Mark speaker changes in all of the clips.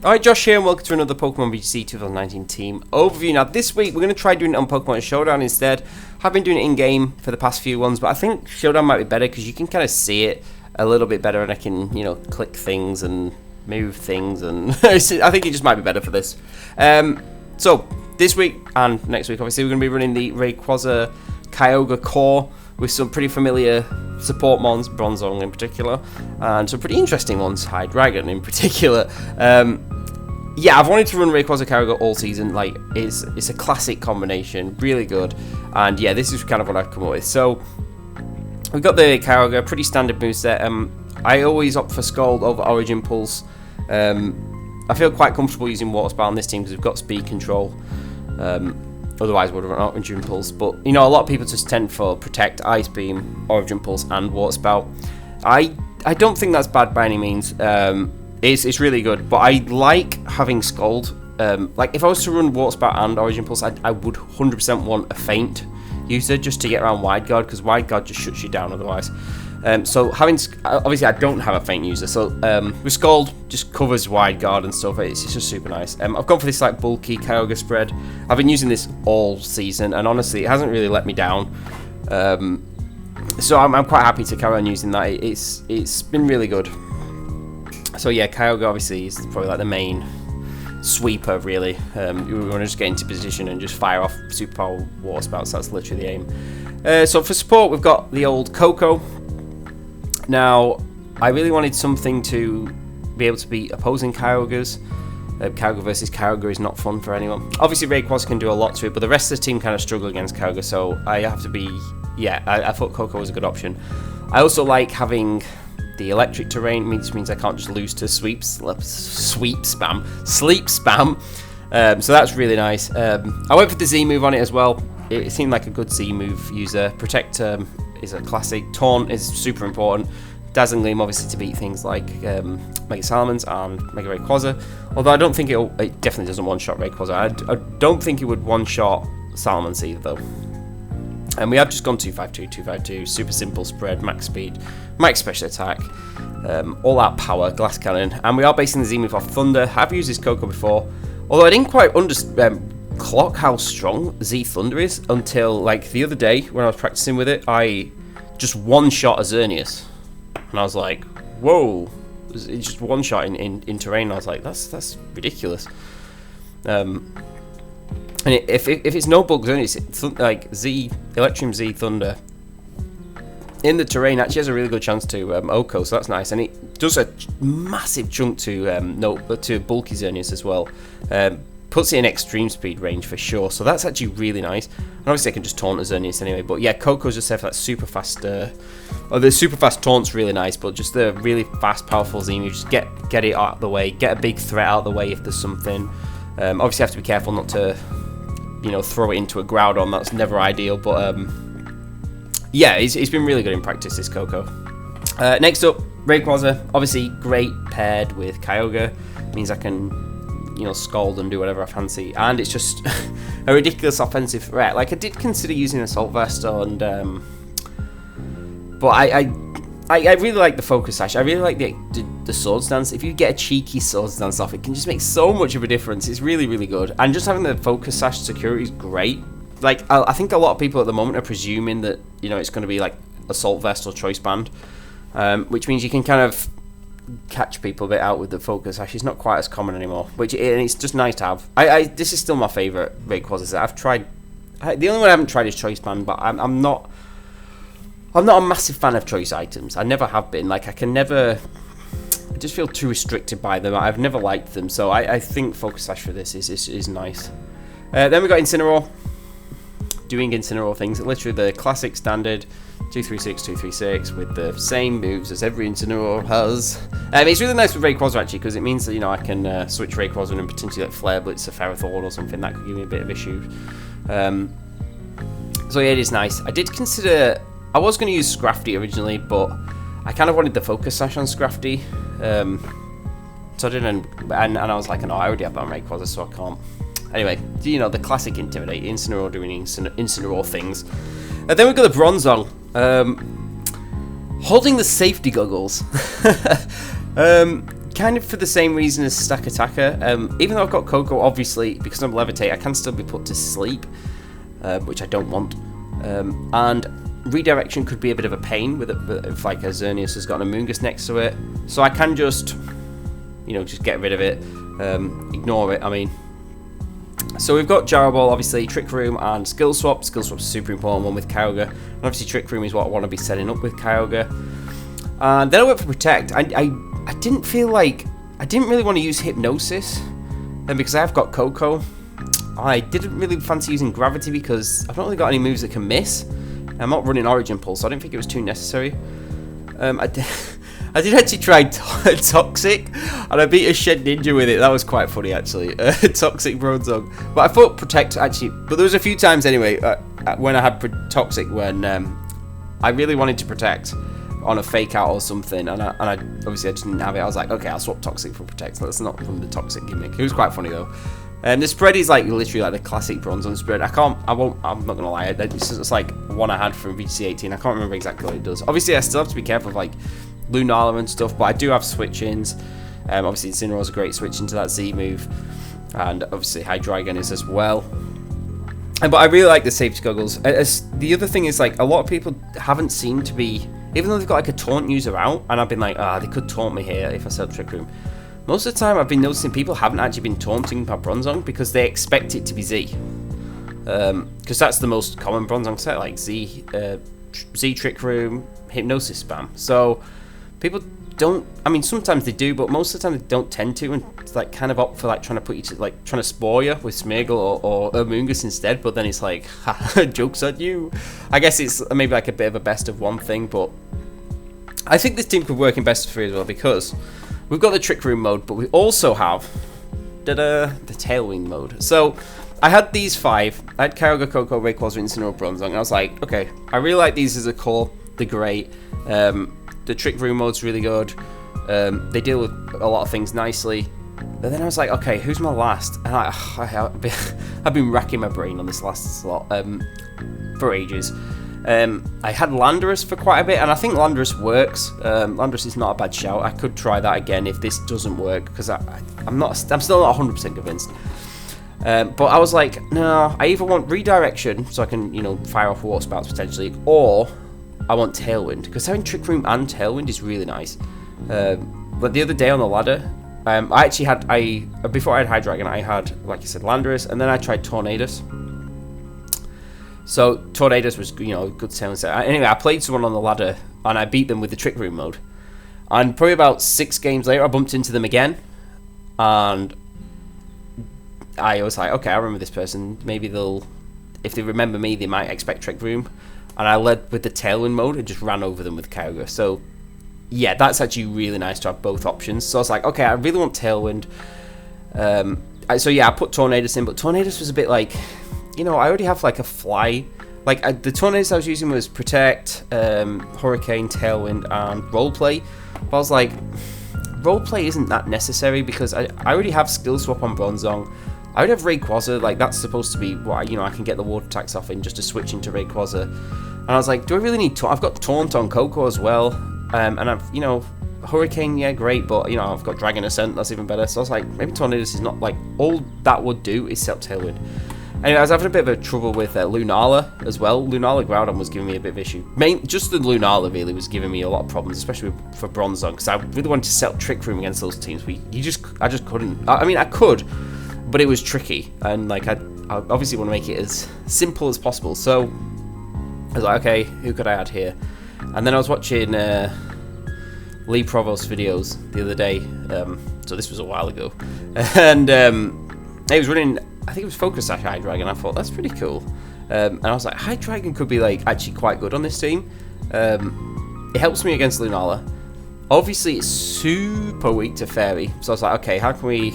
Speaker 1: Alright, Josh here, and welcome to another Pokemon VGC 2019 team overview. Now, this week we're going to try doing it on Pokemon Showdown instead. I've been doing it in-game for the past few ones, but I think Showdown might be better because you can kind of see it a little bit better, and I can, you know, click things and move things, and I think it just might be better for this. So, this week and next week, obviously, we're going to be running the Rayquaza Kyogre core with some pretty familiar support mons, Bronzong in particular, and some pretty interesting ones, Hydreigon in particular. Yeah, I've wanted to run Rayquaza Kyogre all season. Like, it's a classic combination, really good, and yeah, this is kind of what I've come up with. So, we've got the Kyogre, pretty standard moveset. I always opt for Scald over Origin Pulse. I feel quite comfortable using Water Spout on this team because we've got speed control. Otherwise, would have run Origin Pulse. But you know, a lot of people just tend for Protect, Ice Beam, Origin Pulse, and Water Spout. I don't think that's bad by any means. It's really good, but I like having Scald. Like if I was to run Water Spout and Origin Pulse, I would 100% want a Feint user just to get around Wide Guard, because Wide Guard just shuts you down otherwise. So having, obviously I don't have a Feint user, so with Scald just covers Wide Guard and stuff. It's just super nice. I've gone for this like bulky Kyogre spread. I've been using this all season, and honestly, it hasn't really let me down. So I'm quite happy to carry on using that. It's been really good. So yeah, Kyogre obviously is probably like the main sweeper really. You want to just get into position and just fire off Superpower Water Spouts. That's literally the aim. So for support, we've got the old Coco. Now, I really wanted something to be able to beat opposing Kyogres. Kyogre versus Kyogre is not fun for anyone. Obviously, Rayquaza can do a lot to it, but the rest of the team kind of struggle against Kyogre, so I have to be... Yeah, I thought Coco was a good option. I also like having the electric terrain, which means I can't just lose to sleep spam. So that's really nice. I went for the Z move on it as well. It seemed like a good Z move user. Protect is a classic. Taunt is super important. Dazzling Gleam obviously to beat things like Mega Salamence and Mega Rayquaza. Although I don't think it definitely doesn't one-shot Rayquaza. I don't think it would one-shot Salamence either though. And we have just gone 252, 252, super simple spread, max speed, max special attack, all out power, glass cannon, and we are basing the Z move off Thunder. I've used this Coco before, although I didn't quite clock how strong Z Thunder is until like the other day when I was practicing with it. I just one-shot a Xerneas, and I was like, whoa, it's just one-shot in terrain. I was like, that's ridiculous. And if it's no bug Xerneas, like Electrium Z Thunder in the terrain actually has a really good chance to Oko, so that's nice, and it does a massive chunk to bulky Xerneas as well. Puts it in extreme speed range for sure, so that's actually really nice. And obviously I can just taunt a Xerneas anyway, but yeah, Coco's just there for that super fast, the super fast taunt's really nice, but just the really fast, powerful Z move, just get it out of the way, get a big threat out of the way if there's something. Obviously you have to be careful not to, you know, throw it into a Groudon, that's never ideal, but yeah, it's been really good in practice, this Coco. Next up, Rayquaza, obviously great paired with Kyogre, means I can, you know, Scald and do whatever I fancy, and it's just a ridiculous offensive threat. Like, I did consider using Assault Vest on, but I really like the Focus Sash. I really like the Swords Dance. If you get a cheeky Swords Dance off, it can just make so much of a difference. It's really, really good, and just having the Focus Sash security is great. Like, I think a lot of people at the moment are presuming that, you know, it's going to be like Assault Vest or Choice Band, which means you can kind of catch people a bit out with the Focus Sash. It's not quite as common anymore, and it's just nice to have. This is still my favourite Rayquaza that I've tried. The only one I haven't tried is Choice Band, but I'm not a massive fan of choice items. I never have been. Like, I just feel too restricted by them. I've never liked them, so I think Focus Sash for this is nice. Then we got Incineroar, doing Incineroar things. Literally the classic standard 236, 236 with the same moves as every Incineroar has. It's really nice with Rayquaza actually, because it means that, you know, I can switch Rayquaza and potentially like Flare Blitz or Ferrothorn or something. That could give me a bit of issues. So yeah, it is nice. I did consider, I was going to use Scrafty originally, but I kind of wanted the Focus Sash on Scrafty. So I didn't, and I was like, no, I already have that on Rayquaza, so I can't. Anyway, you know, the classic Intimidate, Incineroar doing Incineroar things. Then we've got the Bronzong, holding the safety goggles. Kind kind of for the same reason as Stack Attacker. Even though I've got Coco, obviously, because I'm Levitate, I can still be put to sleep, which I don't want. And redirection could be a bit of a pain with it, if like a Xerneas has got an Amoonguss next to it. So I can just, you know, just get rid of it, ignore it, I mean. So we've got Gyro Ball, obviously, Trick Room and Skill Swap. Skill Swap's a super important one with Kyogre. And obviously Trick Room is what I want to be setting up with Kyogre. And then I went for Protect. I didn't feel like, I didn't really want to use Hypnosis. And because I've got Coco, I didn't really fancy using Gravity because I've not really got any moves that can miss. I'm not running Origin Pulse, so I didn't think it was too necessary. I did actually try Toxic, and I beat a Shed Ninja with it. That was quite funny, actually. Toxic Bronzong. But I thought Protect, actually... But there was a few times, anyway, when I had Toxic, when I really wanted to Protect on a Fake Out or something, and I obviously I just didn't have it. I was like, okay, I'll swap Toxic for Protect. Let's not run the Toxic gimmick. It was quite funny, though. The spread is like literally like the classic Bronzong spread. I'm not gonna lie, it's like one I had from VGC 18. I can't remember exactly what it does. Obviously, I still have to be careful of like Lunala and stuff, but I do have switch-ins. Obviously, Incineroar's a great switch into that Z move, and obviously Hydreigon is as well. But I really like the safety goggles. The other thing is like a lot of people haven't seemed to be, even though they've got like a taunt user out, and I've been like, they could taunt me here if I sell Trick Room. Most of the time, I've been noticing people haven't actually been taunting my Bronzong because they expect it to be Z. Because that's the most common Bronzong set, like Z Trick Room, Hypnosis spam. So people don't, I mean, sometimes they do, but most of the time they don't tend to, and it's like kind of opt for like trying to put you to, like trying to spore you with Smeargle or Amoonguss instead, but then it's like, joke's on you. I guess it's maybe like a bit of a best of one thing, but I think this team could work in best of three as well, because we've got the Trick Room mode, but we also have the Tailwind mode. So I had these five. I had Kyogre, Coco, Rayquaza, Incineroar, Bronzong, and I was like, okay, I really like these as a core. They're great. The Trick Room mode's really good. They deal with a lot of things nicely. But then I was like, okay, who's my last? And I've been racking my brain on this last slot for ages. I had Landorus for quite a bit, and I think Landorus works. Landorus is not a bad shout. I could try that again if this doesn't work, because I'm still not 100% convinced. But I was like, no, I either want Redirection, so I can, you know, fire off Water Spouts potentially, or I want Tailwind, because having Trick Room and Tailwind is really nice. But the other day on the ladder, I actually had, before I had Hydreigon, I had, like I said, Landorus, and then I tried Tornadus. So Tornadus was, you know, a good Tailwind set. Anyway, I played someone on the ladder, and I beat them with the Trick Room mode. And probably about 6 games later, I bumped into them again, and I was like, okay, I remember this person. Maybe if they remember me, they might expect Trick Room. And I led with the Tailwind mode and just ran over them with Kyogre. So, yeah, that's actually really nice to have both options. So I was like, okay, I really want Tailwind. So yeah, I put Tornadus in, but Tornadus was a bit like, you know, I already have like a fly. Like the Tornadus I was using was Protect, Hurricane, Tailwind, and Roleplay. But I was like, Roleplay isn't that necessary because I already have Skill Swap on Bronzong. I would have Rayquaza, like that's supposed to be what, you know, I can get the water attacks off in just to switch into Rayquaza. And I was like, do I really need Taunt? I've got Taunt on Coco as well. And I've, you know, Hurricane, yeah, great, but, you know, I've got Dragon Ascent, that's even better. So I was like, maybe Tornadus is not, like, all that would do is set up Tailwind. Anyway, I was having a bit of a trouble with Lunala as well. Lunala Groudon was giving me a bit of issue. Just the Lunala really was giving me a lot of problems, especially for Bronzong, because I really wanted to set up Trick Room against those teams, but I just couldn't. I mean, I could, but it was tricky, and like I obviously want to make it as simple as possible. So I was like, okay, who could I add here? And then I was watching Lee Provost's videos the other day, so this was a while ago, and he was running, I think it was Focus Sash Hydreigon. I thought that's pretty cool, and I was like, Hydreigon could be like actually quite good on this team. It helps me against Lunala. Obviously, it's super weak to Fairy, so I was like, okay, how can we?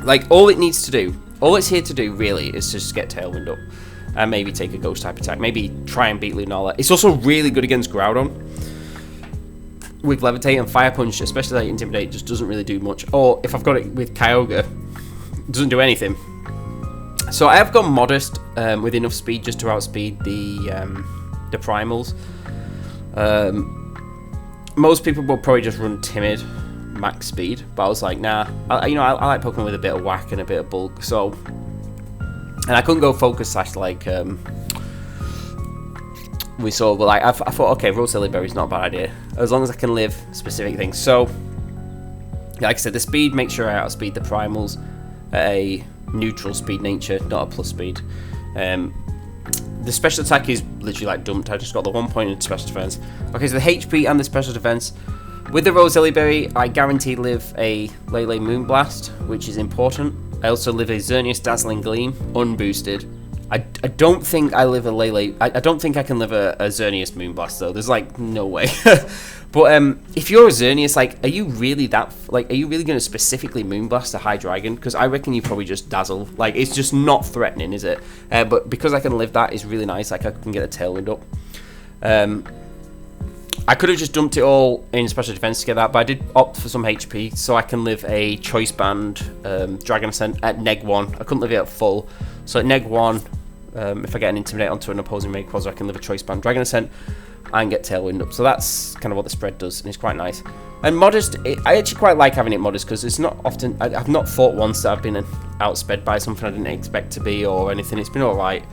Speaker 1: Like, all it's here to do really is just get Tailwind up and maybe take a Ghost type attack, maybe try and beat Lunala. It's also really good against Groudon with Levitate, and Fire Punch, especially like Intimidate, just doesn't really do much. Or if I've got it with Kyogre, it doesn't do anything. So I have gone Modest with enough speed just to outspeed the Primals. Most people will probably just run Timid. max speed, but I was like, nah, I like Pokemon with a bit of whack and a bit of bulk, so, and I couldn't go Focus Sash like we saw, but like I thought, okay, Rosilly Berry's not a bad idea, as long as I can live specific things. So, like I said, the speed, make sure I outspeed the primals at a neutral speed nature, not a plus speed. The special attack is literally like dumped. I just got the 1 point in special defense. Okay, so the HP and the special defense. With the Rosilly Berry, I guaranteed live a Lele Moonblast, which is important. I also live a Xerneas Dazzling Gleam, unboosted. I don't think I live a Lele. I don't think I can live a Xerneas Moonblast though. There's like no way. But if you're a Xerneas, like, are you really that? Like, are you really going to specifically Moonblast a Hydreigon? Because I reckon you probably just Dazzle. Like, it's just not threatening, is it? But because I can live that, is really nice. Like, I can get a Tailwind up. I could have just dumped it all in special defense to get that, but I did opt for some HP, so I can live a Choice Band Dragon Ascent at neg 1. I couldn't live it at full, so at neg 1, if I get an Intimidate onto an opposing Rayquaza, I can live a Choice Band Dragon Ascent and get Tailwind up. So that's kind of what the spread does, and it's quite nice. And Modest, I actually quite like having it Modest, because it's not often, I've not fought once that I've been outsped by something I didn't expect to be or anything. It's been alright.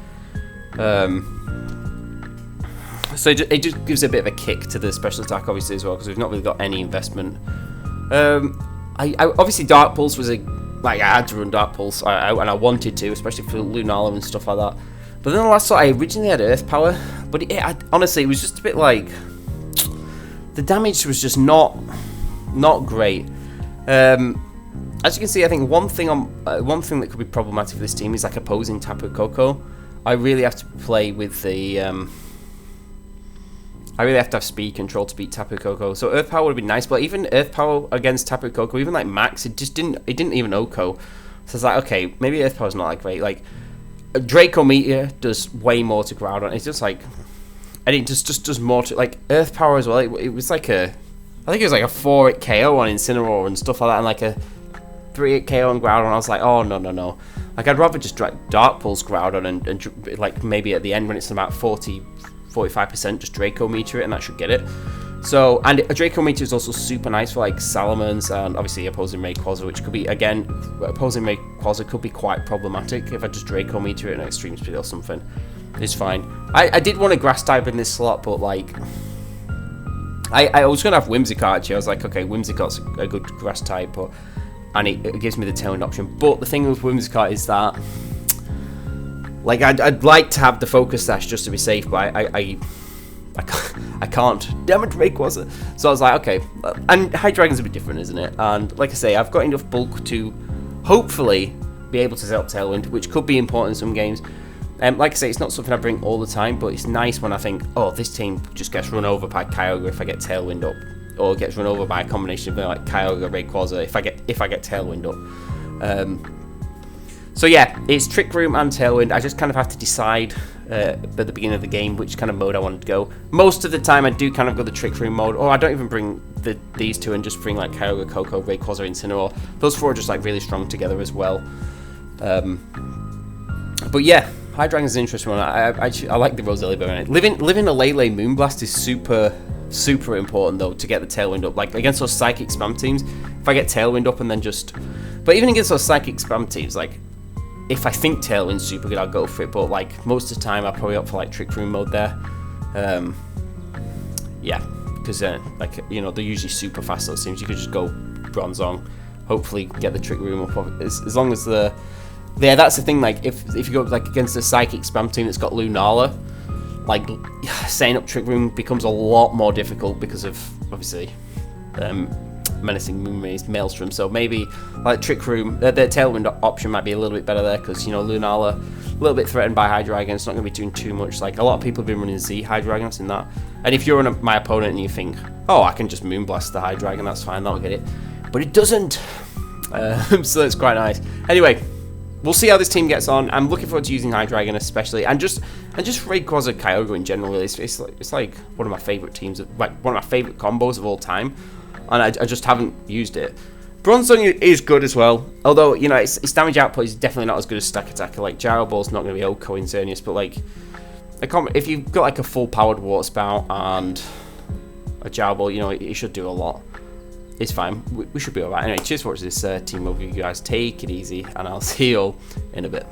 Speaker 1: So it just gives a bit of a kick to the special attack, obviously, as well, because we've not really got any investment. I obviously Dark Pulse was I had to run Dark Pulse, and I wanted to, especially for Lunala and stuff like that. But then the last slot, I originally had Earth Power, but honestly, it was just a bit like, the damage was just not great. As you can see, I think one thing that could be problematic for this team is like opposing Tapu Koko. I really have to play with the. I really have to have speed control to beat Tapu Koko. So Earth Power would be nice, but even Earth Power against Tapu Koko, even like Max, it didn't even OHKO. So it's like, okay, maybe Earth Power's not like great. Like Draco Meteor does way more to Groudon. It's just like, and it just does more to like Earth Power as well. It was like I think it was like a 4-hit KO on Incineroar and stuff like that, and like a 3-hit KO on Groudon. I was like, oh no. Like I'd rather just Dark Pulse Groudon and like maybe at the end when it's about 45%, just Draco Meteor it, and that should get it. So, and a Draco Meteor is also super nice for like Salamence and obviously opposing Rayquaza, which could be, again, opposing Rayquaza could be quite problematic if I just Draco Meteor it at extreme speed or something. It's fine. I did want a Grass type in this slot, but like, I was going to have Whimsicott actually. I was like, okay, Whimsicott's a good Grass type, and it gives me the Tailwind option. But the thing with Whimsicott is that, like, I'd like to have the Focus Sash just to be safe, but I can't. Damn it, Rayquaza. So I was like, okay. And Hydreigon's a bit different, isn't it? And like I say, I've got enough bulk to hopefully be able to set up Tailwind, which could be important in some games. Like I say, it's not something I bring all the time, but it's nice when I think, oh, this team just gets run over by Kyogre if I get Tailwind up, or gets run over by a combination of like Kyogre, Rayquaza if I get Tailwind up. So yeah, it's Trick Room and Tailwind. I just kind of have to decide at the beginning of the game which kind of mode I wanted to go. Most of the time I do kind of go the Trick Room mode, or I don't even bring these two and just bring like Kyogre, Koko, Rayquaza, Incineroar. Those four are just like really strong together as well. But yeah, Hydreigon's is an interesting one. I like the Rosilly Berry. Living a Lele Moonblast is super important though to get the Tailwind up. Like against those Psychic Spam teams, if I get Tailwind up and then just... But even against those Psychic Spam teams, like, if I think Tailwind's super good, I'll go for it. But like most of the time, I'll probably opt for like Trick Room mode there. Yeah, because like, you know, they're usually super fast, those teams. You could just go Bronzong, hopefully get the Trick Room up as long as the... Yeah, that's the thing, like, if you go like against a Psychic Spam team that's got Lunala, like, setting up Trick Room becomes a lot more difficult because of, obviously, Menacing Moonraze, Maelstrom. So maybe, like, Trick Room, the Tailwind option might be a little bit better there, because, you know, Lunala, a little bit threatened by Hydreigon, it's not going to be doing too much. Like, a lot of people have been running Z Hydreigons in that. And if you're my opponent and you think, oh, I can just Moonblast the Hydreigon, that's fine, that'll get it. But it doesn't. So that's quite nice. Anyway, we'll see how this team gets on. I'm looking forward to using Hydreigon especially, and just Rayquaza, Kyogre in general. It's like one of my favorite teams, like one of my favorite combos of all time, and I just haven't used it. Bronzong is good as well, although, you know, its damage output is definitely not as good as Stack Attacker. Like Gyro Ball's not going to be OHKO in Xerneas, but like if you've got like a full powered Water Spout and a Gyro Ball, you know, it should do a lot. it's fine. We should be alright. Anyway, cheers for watching this team overview, guys. Take it easy, and I'll see you all in a bit.